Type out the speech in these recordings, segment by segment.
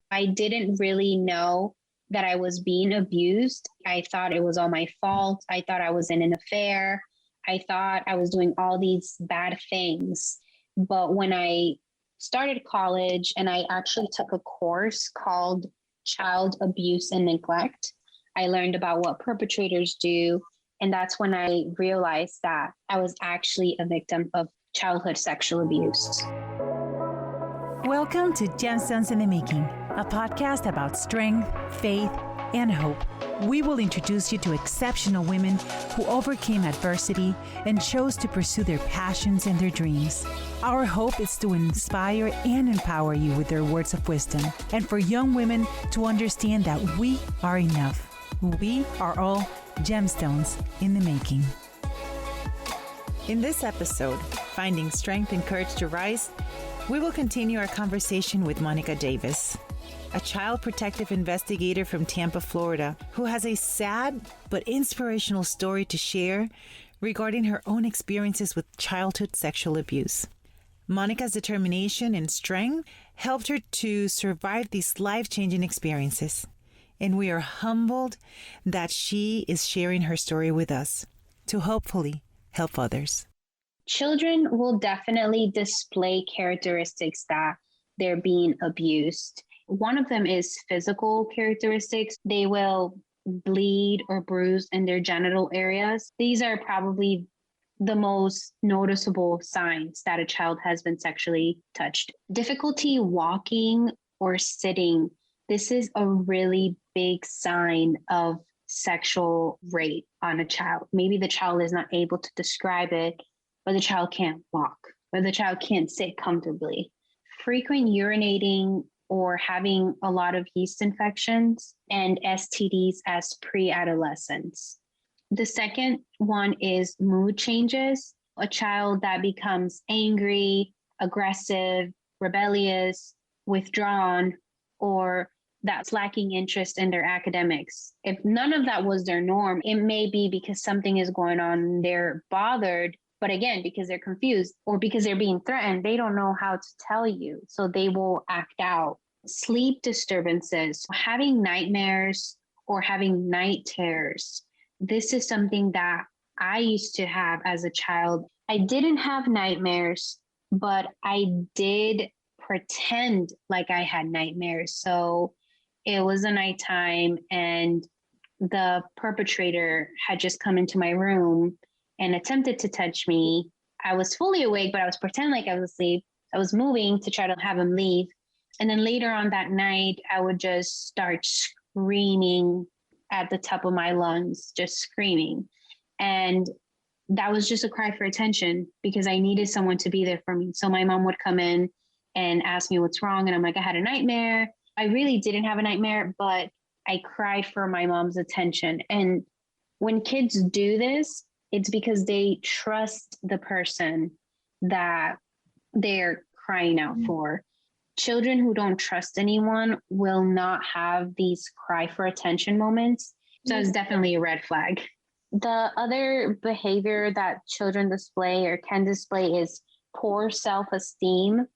I didn't really know that I was being abused. I thought it was all my fault. I thought I was in an affair. I thought I was doing all these bad things. But when I started college and I actually took a course called Child Abuse and Neglect, I learned about what perpetrators do. And that's when I realized that I was actually a victim of childhood sexual abuse. Welcome to Gemstones in the Making, a podcast about strength, faith, and hope. We will introduce you to exceptional women who overcame adversity and chose to pursue their passions and their dreams. Our hope is to inspire and empower you with their words of wisdom, and for young women to understand that we are enough. We are all gemstones in the making. In this episode, Finding Strength and Courage to Rise, we will continue our conversation with Monica Davis, a child protective investigator from Tampa, Florida, who has a sad but inspirational story to share regarding her own experiences with childhood sexual abuse. Monica's determination and strength helped her to survive these life-changing experiences, and we are humbled that she is sharing her story with us to hopefully help others. Children will definitely display characteristics that they're being abused. One of them is physical characteristics. They will bleed or bruise in their genital areas. These are probably the most noticeable signs that a child has been sexually touched. Difficulty walking or sitting. This is a really big sign of sexual rape on a child. Maybe the child is not able to describe it, but the child can't walk, or the child can't sit comfortably. Frequent urinating or having a lot of yeast infections and STDs as pre-adolescents. The second one is mood changes. A child that becomes angry, aggressive, rebellious, withdrawn, or that's lacking interest in their academics. If none of that was their norm, it may be because something is going on, they're bothered. But again, because they're confused or because they're being threatened, they don't know how to tell you. So they will act out. Sleep disturbances, having nightmares or having night terrors. This is something that I used to have as a child. I didn't have nightmares, but I did pretend like I had nightmares. So it was a nighttime and the perpetrator had just come into my room and attempted to touch me. I was fully awake, but I was pretending like I was asleep. I was moving to try to have him leave. And then later on that night, I would just start screaming at the top of my lungs, just screaming. And that was just a cry for attention because I needed someone to be there for me. So my mom would come in and ask me what's wrong. And I'm like, I had a nightmare. I really didn't have a nightmare, but I cried for my mom's attention. And when kids do this, it's because they trust the person that they're crying out for. Children who don't trust anyone will not have these cry for attention moments. So it's definitely a red flag. The other behavior that children display or can display is poor self-esteem,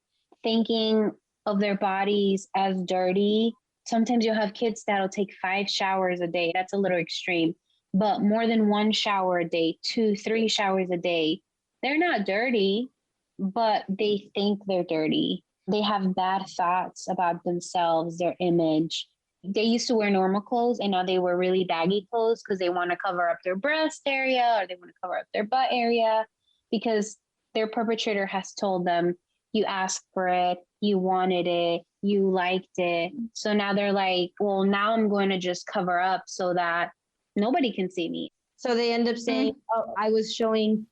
thinking of their bodies as dirty. Sometimes you'll have kids that'll take 5 showers a day. That's a little extreme. But more than 1 shower a day, 2, 3 showers a day, they're not dirty, but they think they're dirty. They have bad thoughts about themselves, their image. They used to wear normal clothes and now they wear really baggy clothes because they want to cover up their breast area or they want to cover up their butt area because their perpetrator has told them, you asked for it, you wanted it, you liked it. So now they're like, well, now I'm going to just cover up so that nobody can see me. So they end up saying, oh, I was showing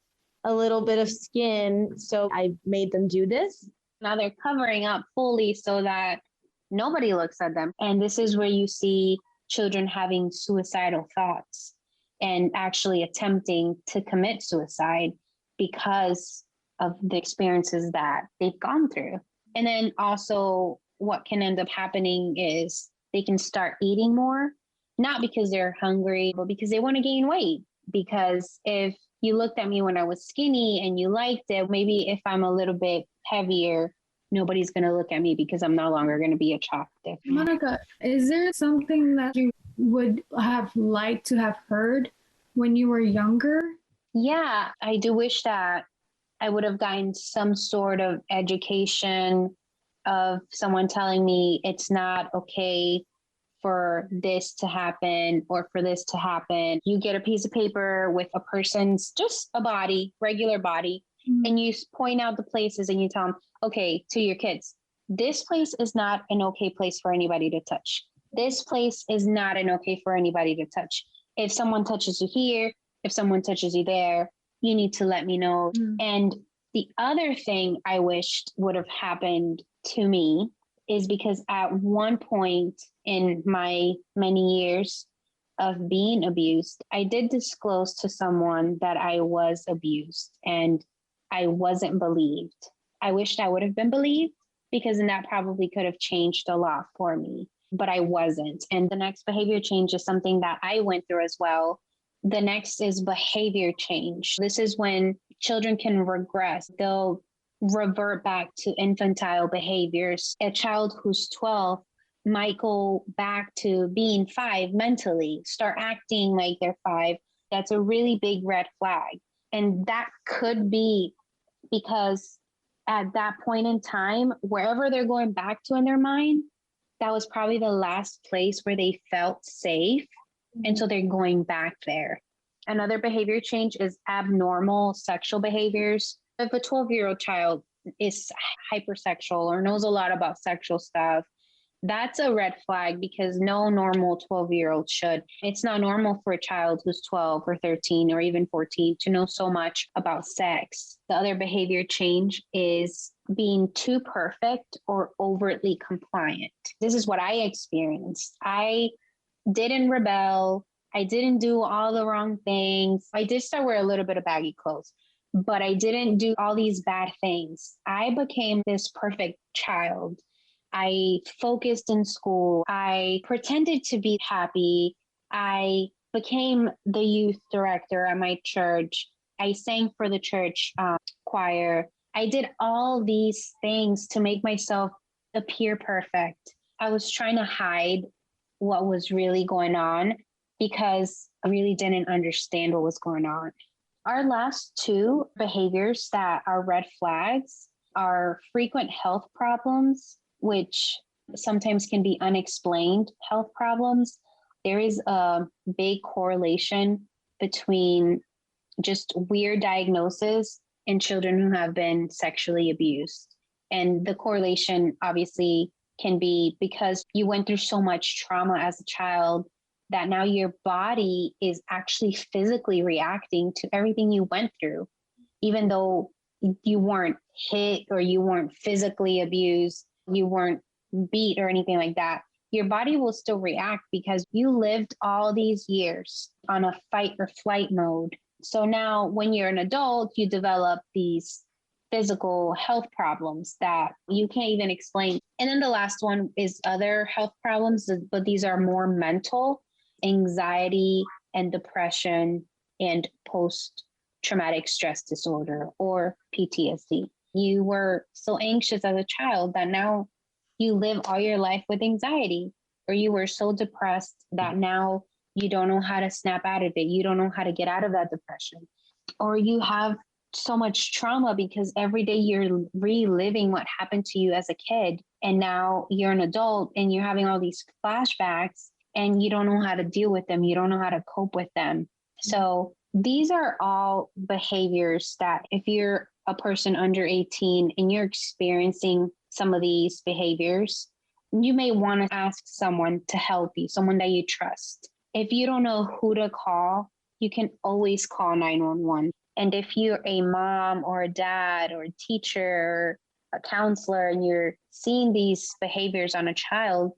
a little bit of skin, so I made them do this. Now they're covering up fully so that nobody looks at them. And this is where you see children having suicidal thoughts and actually attempting to commit suicide because of the experiences that they've gone through. And then also what can end up happening is they can start eating more, not because they're hungry, but because they want to gain weight. Because if you looked at me when I was skinny and you liked it, maybe if I'm a little bit heavier, nobody's going to look at me because I'm no longer going to be attractive. Monica, is there something that you would have liked to have heard when you were younger? Yeah, I do wish that I would have gotten some sort of education of someone telling me it's not okay for this to happen or for this to happen. You get a piece of paper with a person's, just a body, regular body, and you point out the places and you tell them, okay, to your kids, this place is not an okay place for anybody to touch. This place is not an okay for anybody to touch. If someone touches you here, if someone touches you there, you need to let me know. And the other thing I wished would have happened to me is because at one point in my many years of being abused, I did disclose to someone that I was abused and I wasn't believed. I wished I would have been believed because then that probably could have changed a lot for me, but I wasn't. And the next behavior change is something that I went through as well. The next is behavior change. This is when children can regress. They'll revert back to infantile behaviors. A child who's 12 might go back to being 5 mentally, start acting like they're 5. That's a really big red flag. And that could be because at that point in time, wherever they're going back to in their mind, that was probably the last place where they felt safe. And so they're going back there. Another behavior change is abnormal sexual behaviors. If a 12-year-old child is hypersexual or knows a lot about sexual stuff, that's a red flag because no normal 12-year-old should. It's not normal for a child who's 12 or 13 or even 14 to know so much about sex. The other behavior change is being too perfect or overtly compliant. This is what I experienced. I didn't rebel. I didn't do all the wrong things. I did start wearing a little bit of baggy clothes, but I didn't do all these bad things. I became this perfect child. I focused in school. I pretended to be happy. I became the youth director at my church. I sang for the church choir. I did all these things to make myself appear perfect. I was trying to hide what was really going on because I really didn't understand what was going on. Our last two behaviors that are red flags are frequent health problems, which sometimes can be unexplained health problems. There is a big correlation between just weird diagnosis and children who have been sexually abused. And the correlation obviously can be because you went through so much trauma as a child that now your body is actually physically reacting to everything you went through, even though you weren't hit or you weren't physically abused, you weren't beat or anything like that. Your body will still react because you lived all these years on a fight or flight mode. So now when you're an adult, you develop these physical health problems that you can't even explain. And then the last one is other health problems, but these are more mental, anxiety and depression and post-traumatic stress disorder or PTSD. You were so anxious as a child that now you live all your life with anxiety, or you were so depressed that now you don't know how to snap out of it. You don't know how to get out of that depression, or you have so much trauma because every day you're reliving what happened to you as a kid. And now you're an adult and you're having all these flashbacks and you don't know how to deal with them. You don't know how to cope with them. So these are all behaviors that if you're a person under 18 and you're experiencing some of these behaviors, you may want to ask someone to help you, someone that you trust. If you don't know who to call, you can always call 911. And if you're a mom or a dad or a teacher, a counselor, and you're seeing these behaviors on a child,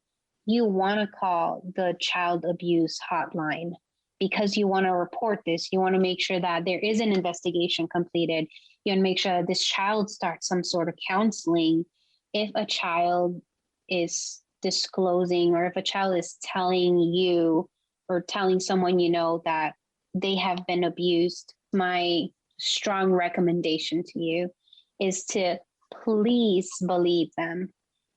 you want to call the child abuse hotline because you want to report this. You want to make sure that there is an investigation completed. You want to make sure that this child starts some sort of counseling. If a child is disclosing or if a child is telling you or telling someone you know that they have been abused, my strong recommendation to you is to please believe them.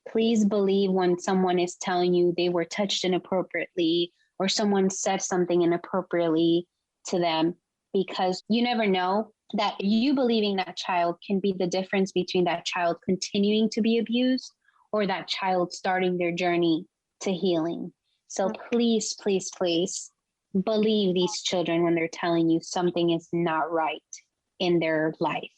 Please believe when someone is telling you they were touched inappropriately or someone said something inappropriately to them, because you never know that you believing that child can be the difference between that child continuing to be abused or that child starting their journey to healing. So please, please, please believe these children when they're telling you something is not right in their life.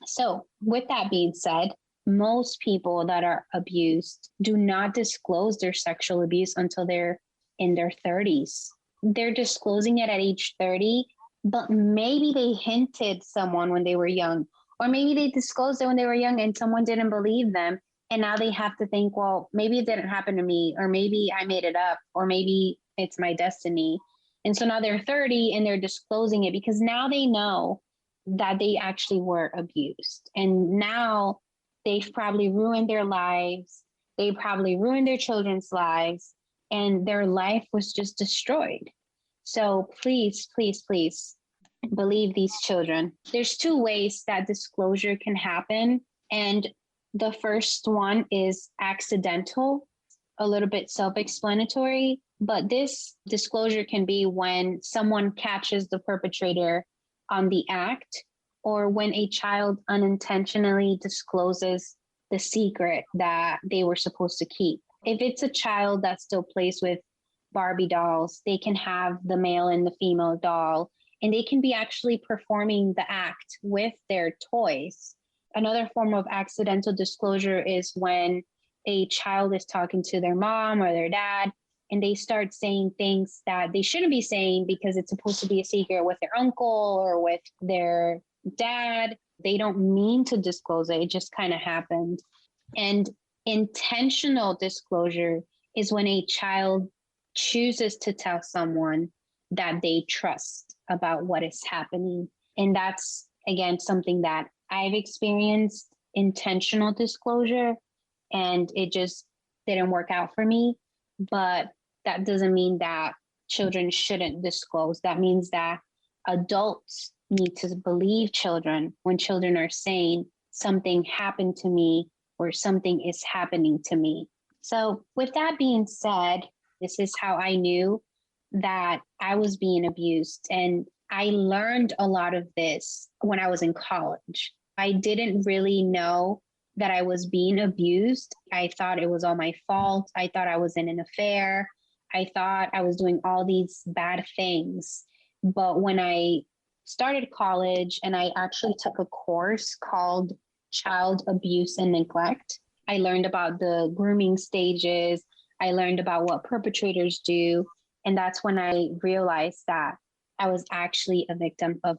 So, with that being said, most people that are abused do not disclose their sexual abuse until they're in their 30s. They're disclosing it at age 30, but maybe they hinted someone when they were young, or maybe they disclosed it when they were young and someone didn't believe them. And now they have to think, well, maybe it didn't happen to me, or maybe I made it up, or maybe it's my destiny. And so now they're 30 and they're disclosing it because now they know that they actually were abused. And now they've probably ruined their lives. They probably ruined their children's lives, and their life was just destroyed. So please, please, please believe these children. There's two ways that disclosure can happen. And the first one is accidental, a little bit self-explanatory, but this disclosure can be when someone catches the perpetrator on the act, or when a child unintentionally discloses the secret that they were supposed to keep. If it's a child that still plays with Barbie dolls, they can have the male and the female doll, and they can be actually performing the act with their toys. Another form of accidental disclosure is when a child is talking to their mom or their dad, and they start saying things that they shouldn't be saying because it's supposed to be a secret with their uncle or with their dad. They don't mean to disclose it. It just kind of happened. And intentional disclosure is when a child chooses to tell someone that they trust about what is happening. And that's, again, something that I've experienced, intentional disclosure, and it just didn't work out for me. But that doesn't mean that children shouldn't disclose. That means that adults need to believe children when children are saying something happened to me or something is happening to me. So with that being said, this is how I knew that I was being abused. And I learned a lot of this when I was in college. I didn't really know that I was being abused. I thought it was all my fault. I thought I was in an affair. I thought I was doing all these bad things. But when I started college and I actually took a course called Child Abuse and Neglect, I learned about the grooming stages. I learned about what perpetrators do. And that's when I realized that I was actually a victim of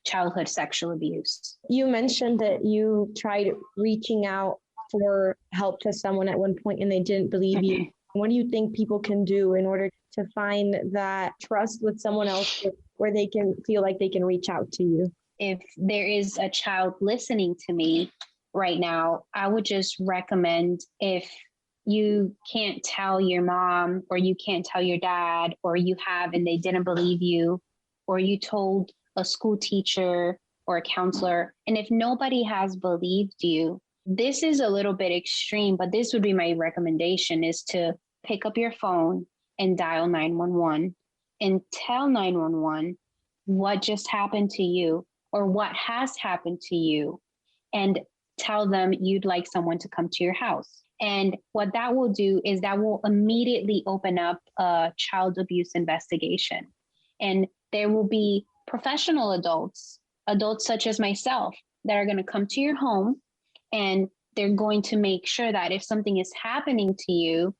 childhood sexual abuse. You mentioned that you tried reaching out for help to someone at one point and they didn't believe you. What do you think people can do in order to find that trust with someone else where they can feel like they can reach out to you? If there is a child listening to me right now, I would just recommend, if you can't tell your mom or you can't tell your dad, or you have and they didn't believe you, or you told a school teacher or a counselor, and if nobody has believed you, this is a little bit extreme, but this would be my recommendation, is to pick up your phone and dial 911 and tell 911 what just happened to you or what has happened to you, and tell them you'd like someone to come to your house. And what that will do is that will immediately open up a child abuse investigation. And there will be professional adults such as myself, that are going to come to your home, and they're going to make sure that if something is happening to you,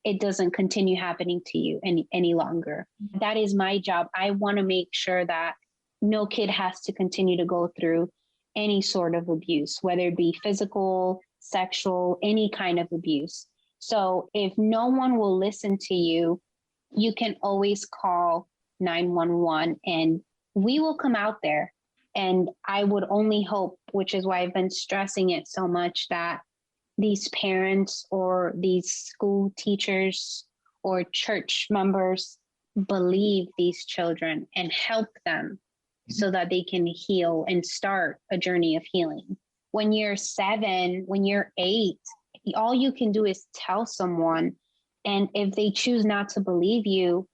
it doesn't continue happening to you any longer. That is my job. I want to make sure that no kid has to continue to go through any sort of abuse, whether it be physical, sexual, any kind of abuse. So if no one will listen to you, you can always call 911 and we will come out there. And I would only hope, which is why I've been stressing it so much, that these parents or these school teachers or church members believe these children and help them so that they can heal and start a journey of healing. When you're 7, when you're 8, all you can do is tell someone. And if they choose not to believe you,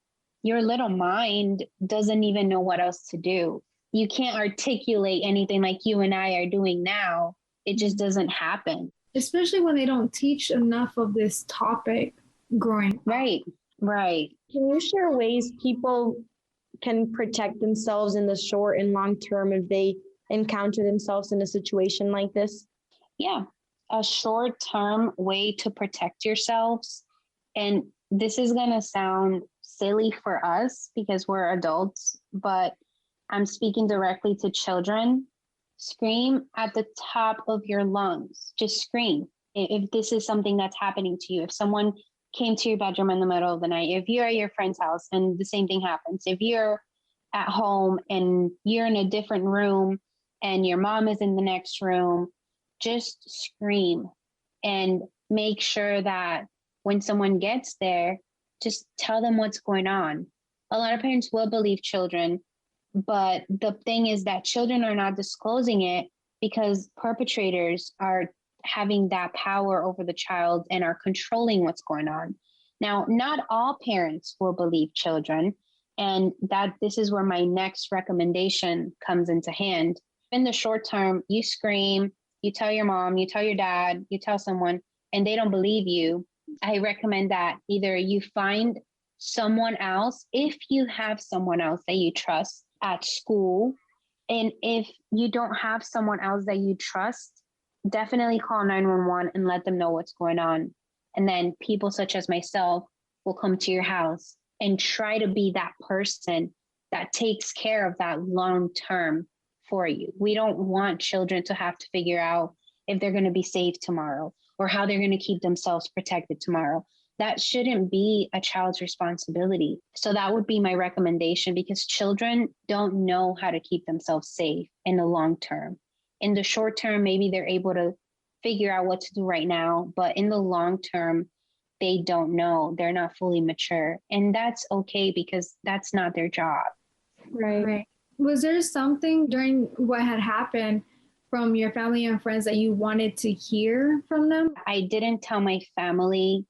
your little mind doesn't even know what else to do. You can't articulate anything like you and I are doing now. It just doesn't happen. Especially when they don't teach enough of this topic growing up. Right, right. Can you share ways people can protect themselves in the short and long term if they encounter themselves in a situation like this? Yeah, a short-term way to protect yourselves. And this is going to sound silly for us because we're adults, but I'm speaking directly to children. Scream at the top of your lungs. Just scream. If this is something that's happening to you, if someone came to your bedroom in the middle of the night, if you're at your friend's house and the same thing happens, if you're at home and you're in a different room and your mom is in the next room, just scream and make sure that when someone gets there, just tell them what's going on. A lot of parents will believe children, but the thing is that children are not disclosing it because perpetrators are having that power over the child and are controlling what's going on. Now, not all parents will believe children, and that this is where my next recommendation comes into hand. In the short term, you scream, you tell your mom, you tell your dad, you tell someone, and they don't believe you. I recommend that either you find someone else, if you have someone else that you trust at school, and if you don't have someone else that you trust, definitely call 911 and let them know what's going on. And then people such as myself will come to your house and try to be that person that takes care of that long term for you. We don't want children to have to figure out if they're going to be safe tomorrow or how they're going to keep themselves protected tomorrow. That shouldn't be a child's responsibility. So that would be my recommendation, because children don't know how to keep themselves safe in the long term. In the short term, maybe they're able to figure out what to do right now, but in the long term, they don't know. They're not fully mature. And that's okay because that's not their job. Right. Was there something during what had happened from your family and friends that you wanted to hear from them? I didn't tell my family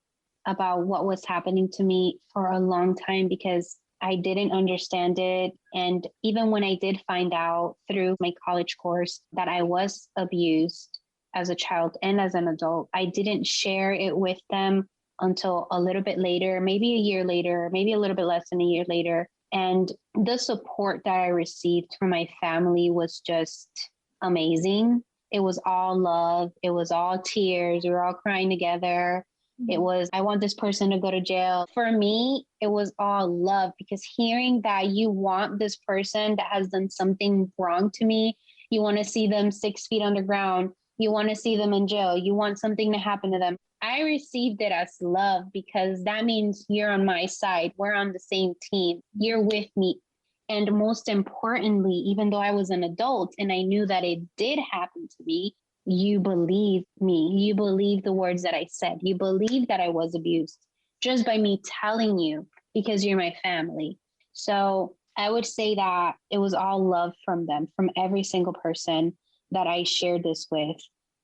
about what was happening to me for a long time because I didn't understand it. And even when I did find out through my college course that I was abused as a child and as an adult, I didn't share it with them until a little bit later, maybe a year later, maybe a little bit less than a year later. And the support that I received from my family was just amazing. It was all love. It was all tears. We were all crying together. It was, I want this person to go to jail. For me, it was all love, because hearing that you want this person that has done something wrong to me, you want to see them 6 feet underground, you want to see them in jail, you want something to happen to them. I received it as love because that means you're on my side. We're on the same team. You're with me. And most importantly, even though I was an adult and I knew that it did happen to me, you believe me. You believe the words that I said. You believe that I was abused just by me telling you, because you're my family. So I would say that it was all love from them, from every single person that I shared this with.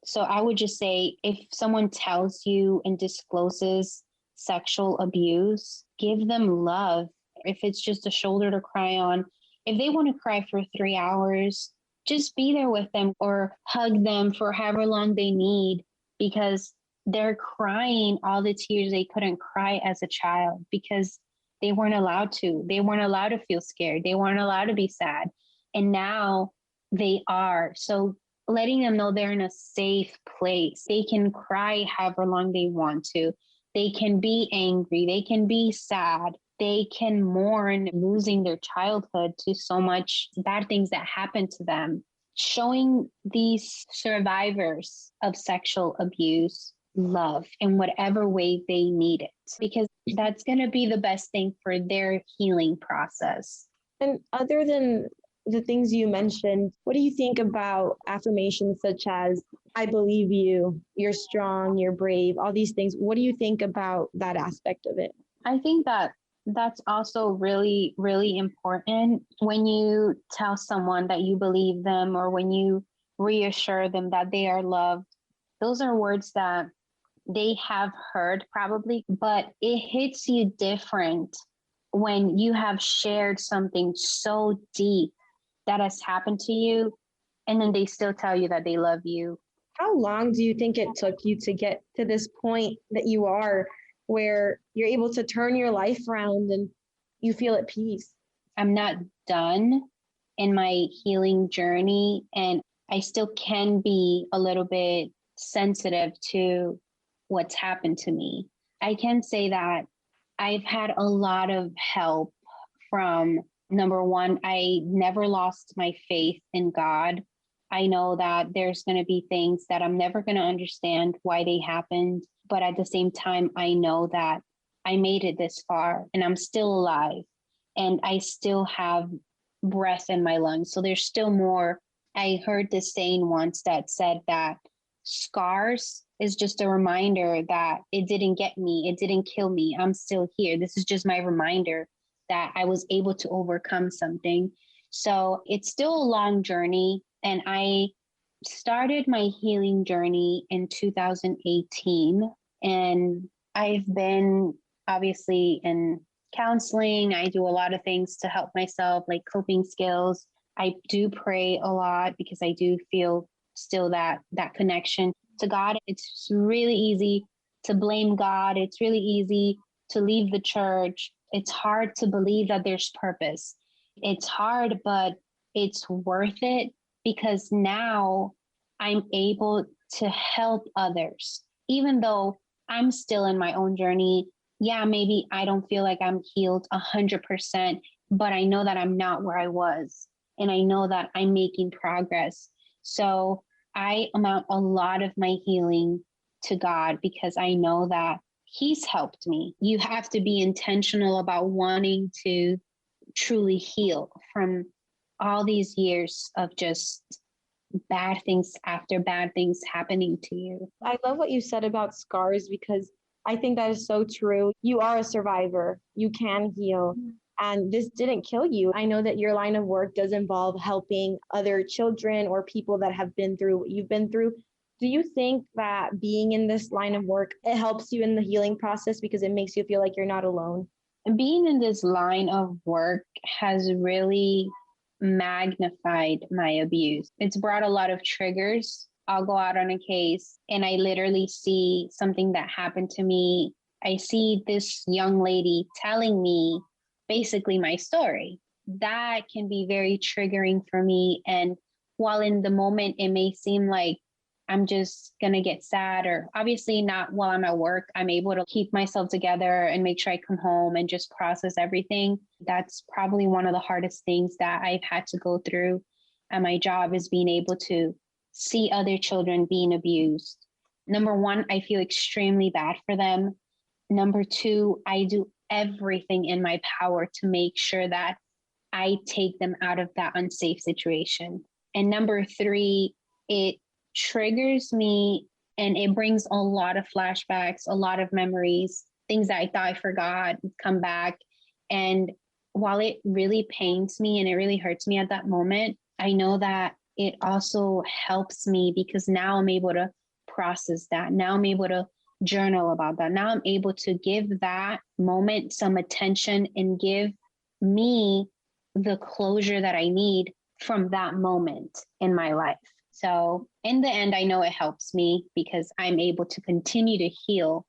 So I would just say, if someone tells you and discloses sexual abuse, give them love. If it's just a shoulder to cry on, if they want to cry for 3 hours, just be there with them or hug them for however long they need, because they're crying all the tears they couldn't cry as a child because they weren't allowed to. They weren't allowed to feel scared. They weren't allowed to be sad. And now they are. So letting them know they're in a safe place. They can cry however long they want to. They can be angry. They can be sad. They can mourn losing their childhood to so much bad things that happened to them. Showing these survivors of sexual abuse love in whatever way they need it, because that's going to be the best thing for their healing process. And other than the things you mentioned, what do you think about affirmations such as, I believe you, you're strong, you're brave, all these things? What do you think about that aspect of it? I think that that's also really, really important when you tell someone that you believe them, or when you reassure them that they are loved. Those are words that they have heard probably, but it hits you different when you have shared something so deep that has happened to you, and then they still tell you that they love you. How long do you think it took you to get to this point that you are, where you're able to turn your life around and you feel at peace? I'm not done in my healing journey, and I still can be a little bit sensitive to what's happened to me. I can say that I've had a lot of help from number one, I never lost my faith in God. I know that there's going to be things that I'm never going to understand why they happened. But at the same time, I know that I made it this far and I'm still alive and I still have breath in my lungs. So there's still more. I heard this saying once that said that scars is just a reminder that it didn't get me, it didn't kill me. I'm still here. This is just my reminder that I was able to overcome something. So it's still a long journey. And I started my healing journey in 2018. And I've been obviously in counseling. I do a lot of things to help myself, like coping skills. I do pray a lot because I do feel still that connection to God. It's really easy to blame God. It's really easy to leave the church. It's hard to believe that there's purpose. It's hard, but it's worth it because now I'm able to help others, even though I'm still in my own journey. Yeah, maybe I don't feel like I'm healed 100%, but I know that I'm not where I was. And I know that I'm making progress. So I amount a lot of my healing to God because I know that He's helped me. You have to be intentional about wanting to truly heal from all these years of just bad things after bad things happening to you. I love what you said about scars because I think that is so true. You are a survivor. You can heal. And this didn't kill you. I know that your line of work does involve helping other children or people that have been through what you've been through. Do you think that being in this line of work, it helps you in the healing process because it makes you feel like you're not alone? Being in this line of work has really magnified my abuse. It's brought a lot of triggers. I'll go out on a case and I literally see something that happened to me. I see this young lady telling me basically my story. That can be very triggering for me. And while in the moment it may seem like I'm just going to get sad, or obviously not while I'm at work, I'm able to keep myself together and make sure I come home and just process everything. That's probably one of the hardest things that I've had to go through at my job is being able to see other children being abused. Number one, I feel extremely bad for them. Number two, I do everything in my power to make sure that I take them out of that unsafe situation. And number three, it triggers me and it brings a lot of flashbacks, a lot of memories, things that I thought I forgot come back. And while it really pains me and it really hurts me at that moment, I know that it also helps me because now I'm able to process that. Now I'm able to journal about that. Now I'm able to give that moment some attention and give me the closure that I need from that moment in my life. So in the end, I know it helps me because I'm able to continue to heal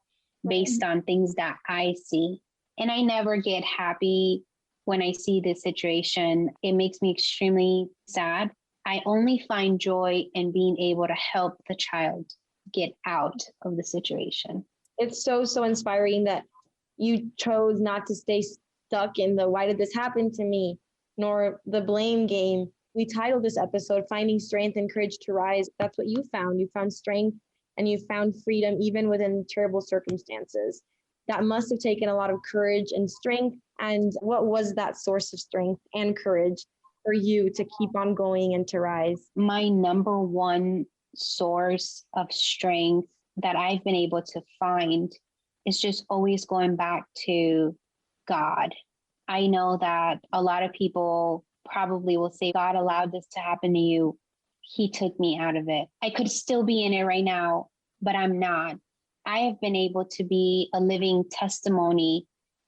based on things that I see. And I never get happy when I see this situation. It makes me extremely sad. I only find joy in being able to help the child get out of the situation. It's so inspiring that you chose not to stay stuck in the why did this happen to me, nor the blame game. We titled this episode, Finding Strength and Courage to Rise. That's what you found. You found strength and you found freedom, even within terrible circumstances. That must have taken a lot of courage and strength. And what was that source of strength and courage for you to keep on going and to rise? My number one source of strength that I've been able to find is just always going back to God. I know that a lot of people probably will say, God allowed this to happen to you he took me out of it. I could still be in it right now, but I'm not. I have been able to be a living testimony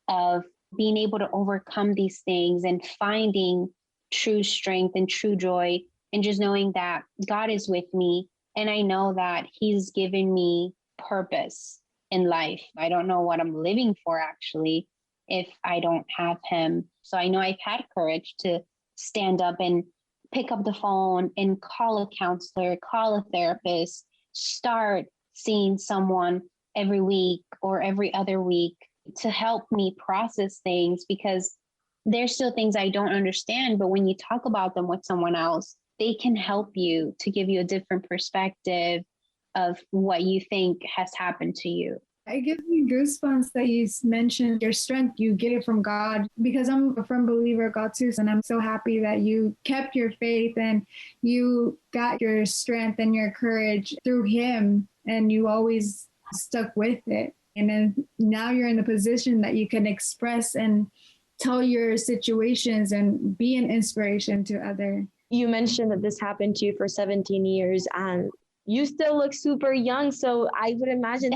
of being able to overcome these things and finding true strength and true joy, and just knowing that God is with me. And I know that he's given me purpose in life. I don't know what I'm living for actually if I don't have him. So I know I've had courage to stand up and pick up the phone and call a counselor, call a therapist, start seeing someone every week or every other week to help me process things, because there's still things I don't understand. But when you talk about them with someone else, they can help you to give you a different perspective of what you think has happened to you. It gives me goosebumps that you mentioned your strength. You get it from God, because I'm a firm believer of God too. And I'm so happy that you kept your faith and you got your strength and your courage through him, and you always stuck with it. And then now you're in the position that you can express and tell your situations and be an inspiration to others. You mentioned that this happened to you for 17 years and you still look super young. So I would imagine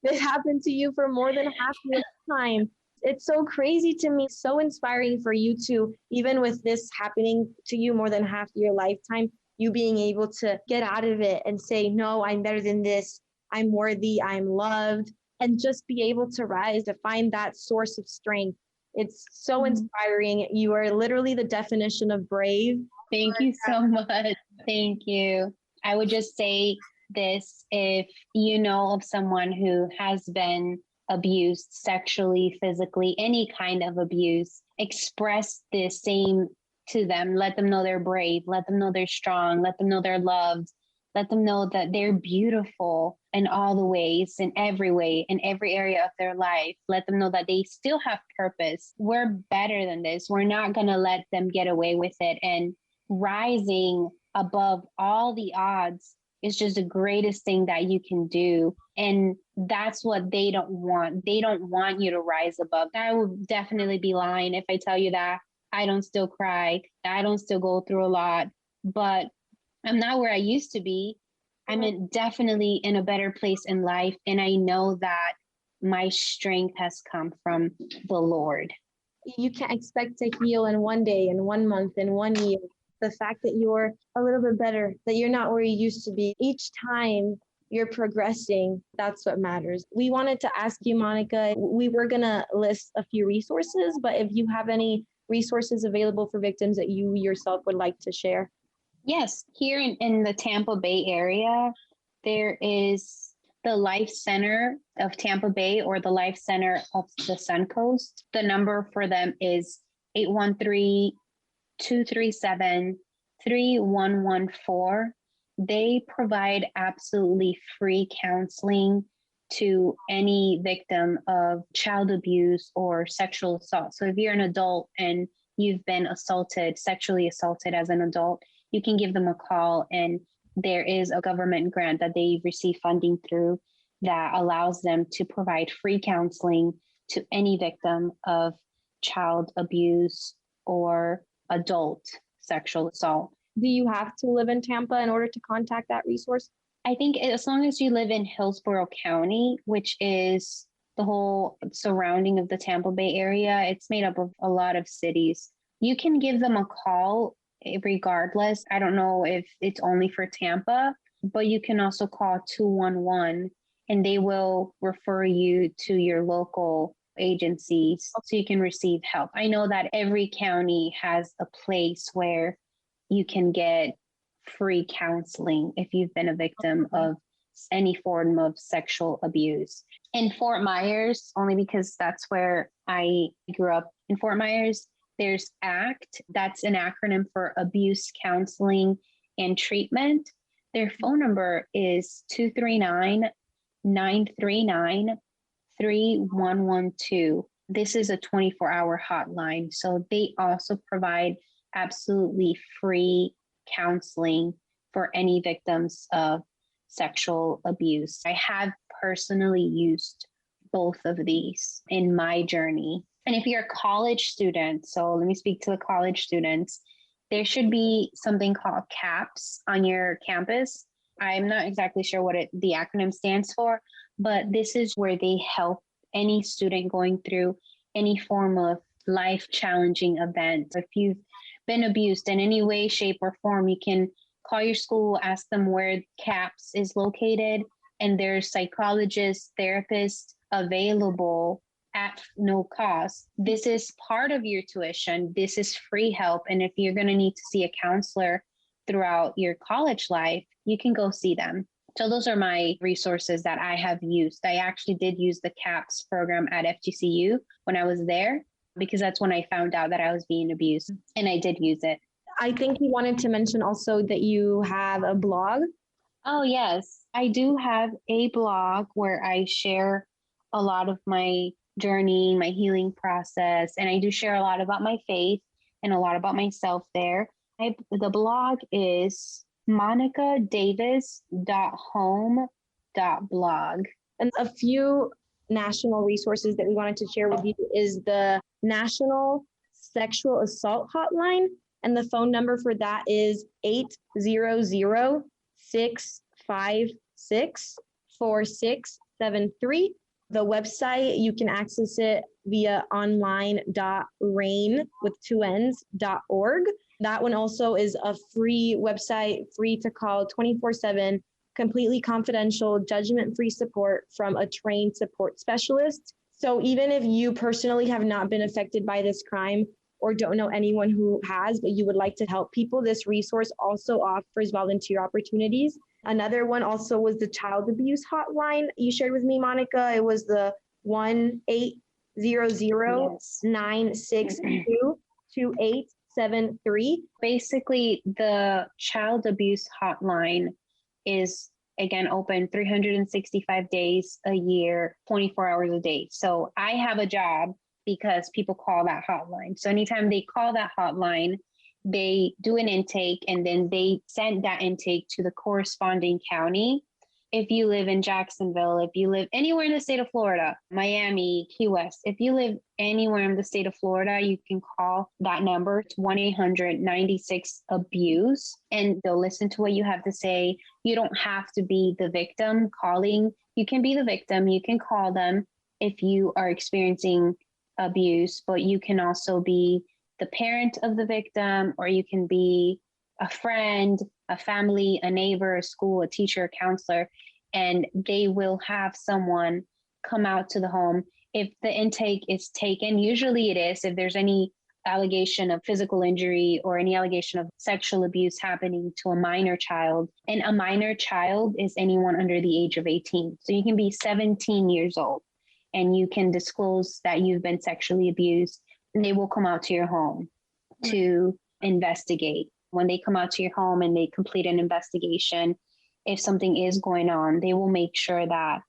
this happened to you for more than half your time. It's so crazy to me, so inspiring for you to, even with this happening to you more than half your lifetime, you being able to get out of it and say, no, I'm better than this. I'm worthy, I'm loved, and just be able to rise, to find that source of strength. It's so inspiring. You are literally the definition of brave. Thank you so much. Thank you. I would just say this: if you know of someone who has been abused sexually, physically, any kind of abuse, express the same to them. Let them know they're brave. Let them know they're strong. Let them know they're loved. Let them know that they're beautiful in all the ways, in every way, in every area of their life. Let them know that they still have purpose. We're better than this. We're not going to let them get away with it. And rising above all the odds is just the greatest thing that you can do. And that's what they don't want. They don't want you to rise above. I would definitely be lying if I tell you that I don't still cry. I don't still go through a lot, but I'm not where I used to be. Definitely in a better place in life. And I know that my strength has come from the Lord. You can't expect to heal in one day, in 1 month, in 1 year. The fact that you're a little bit better, that you're not where you used to be. Each time you're progressing, that's what matters. We wanted to ask you, Monica, we were going to list a few resources, but if you have any resources available for victims that you yourself would like to share. Yes, here in the Tampa Bay area, there is the Life Center of Tampa Bay, or the Life Center of the Suncoast. The number for them is 813-237-3114. They provide absolutely free counseling to any victim of child abuse or sexual assault. So if you're an adult and you've been sexually assaulted as an adult, you can give them a call, and there is a government grant that they receive funding through that allows them to provide free counseling to any victim of child abuse or adult sexual assault. Do you have to live in Tampa in order to contact that resource? I think as long as you live in Hillsborough County, which is the whole surrounding of the Tampa Bay area, it's made up of a lot of cities. You can give them a call regardless. I don't know if it's only for Tampa, but you can also call 211 and they will refer you to your local agencies so you can receive help. I know that every county has a place where you can get free counseling if you've been a victim of any form of sexual abuse. In Fort Myers, only because that's where I grew up, in Fort Myers, there's ACT. That's an acronym for Abuse Counseling and Treatment. Their phone number is 239-939-3112. This is a 24-hour hotline. So they also provide absolutely free counseling for any victims of sexual abuse. I have personally used both of these in my journey. And if you're a college student, so let me speak to the college students, there should be something called CAPS on your campus. I'm not exactly sure what the acronym stands for, but this is where they help any student going through any form of life challenging event. If you've been abused in any way, shape, or form, you can call your school, ask them where CAPS is located, and there's psychologists, therapists available at no cost. This is part of your tuition. This is free help. And if you're going to need to see a counselor throughout your college life, you can go see them. So those are my resources that I have used. I actually did use the CAPS program at FGCU when I was there, because that's when I found out that I was being abused, and I did use it. I think you wanted to mention also that you have a blog. Oh, yes. I do have a blog where I share a lot of my journey, my healing process, and I do share a lot about my faith and a lot about myself there. The blog is monicadavis.home.blog. And a few national resources that we wanted to share with you is the National Sexual Assault Hotline. And the phone number for that is 800-656-4673. The website, you can access it via online.rain.org. That one also is a free website, free to call 24/7, completely confidential, judgment-free support from a trained support specialist. So even if you personally have not been affected by this crime or don't know anyone who has, but you would like to help people, this resource also offers volunteer opportunities. Another one also was the child abuse hotline you shared with me, Monica. It was the 1-800-962-2873. Basically, the child abuse hotline is, again, open 365 days a year, 24 hours a day. So I have a job because people call that hotline. So anytime they call that hotline, they do an intake, and then they send that intake to the corresponding county. If you live in Jacksonville, if you live anywhere in the state of Florida, Miami, Key West, if you live anywhere in the state of Florida, you can call that number. It's 1-800-96-ABUSE, and they'll listen to what you have to say. You don't have to be the victim calling. You can be the victim. You can call them if you are experiencing abuse, but you can also be the parent of the victim, or you can be a friend, a family, a neighbor, a school, a teacher, a counselor, and they will have someone come out to the home. If the intake is taken, usually it is, if there's any allegation of physical injury or any allegation of sexual abuse happening to a minor child, and a minor child is anyone under the age of 18. So you can be 17 years old and you can disclose that you've been sexually abused, and they will come out to your home to investigate. When they come out to your home and they complete an investigation, if something is going on, they will make sure that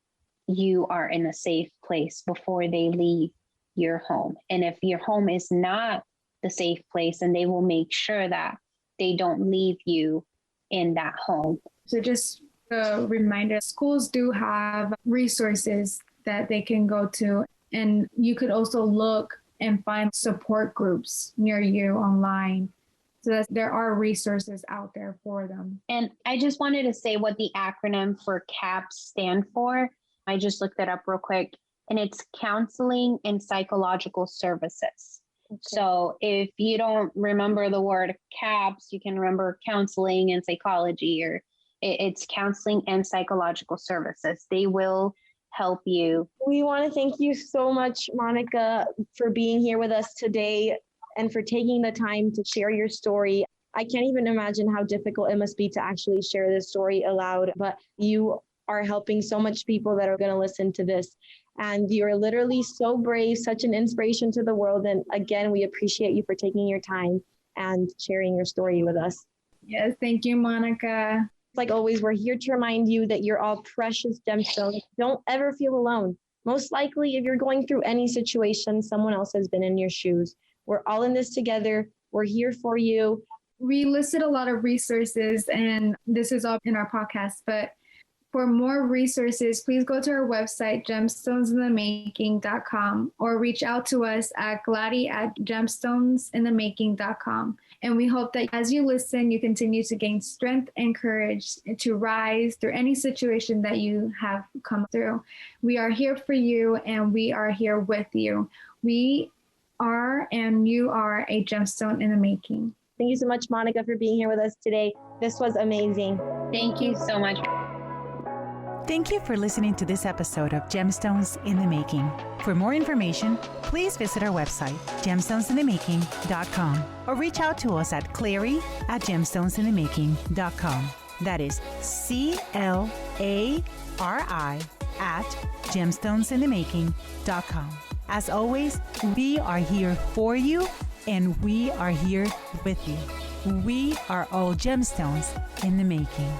you are in a safe place before they leave your home. And if your home is not the safe place, then they will make sure that they don't leave you in that home. So just a reminder, schools do have resources that they can go to. And you could also look and find support groups near you online. So that there are resources out there for them. And I just wanted to say what the acronym for CAPS stand for. I just looked it up real quick, and it's Counseling and Psychological Services. Okay. So if you don't remember the word CAPS, you can remember counseling and psychology, or it's Counseling and Psychological Services. They will help you. We want to thank you so much, Monica, for being here with us today and for taking the time to share your story. I can't even imagine how difficult it must be to actually share this story aloud, but you are helping so much people that are going to listen to this. And you're literally so brave, such an inspiration to the world. And again, we appreciate you for taking your time and sharing your story with us. Yes, thank you, Monica. Like always, we're here to remind you that you're all precious gemstones. Don't ever feel alone. Most likely, if you're going through any situation, someone else has been in your shoes. We're all in this together. We're here for you. We listed a lot of resources, and this is all in our podcast, but For more resources, please go to our website, gemstonesinthemaking.com, or reach out to us at gladys@gemstonesinthemaking.com. And we hope that as you listen, you continue to gain strength and courage to rise through any situation that you have come through. We are here for you, and we are here with you. We are, and you are, a gemstone in the making. Thank you so much, Monica, for being here with us today. This was amazing. Thank you so much. Thank you for listening to this episode of Gemstones in the Making. For more information, please visit our website, gemstonesinthemaking.com, or reach out to us at clary@gemstonesinthemaking.com. That is CLARI@gemstonesinthemaking.com. As always, we are here for you, and we are here with you. We are all gemstones in the making.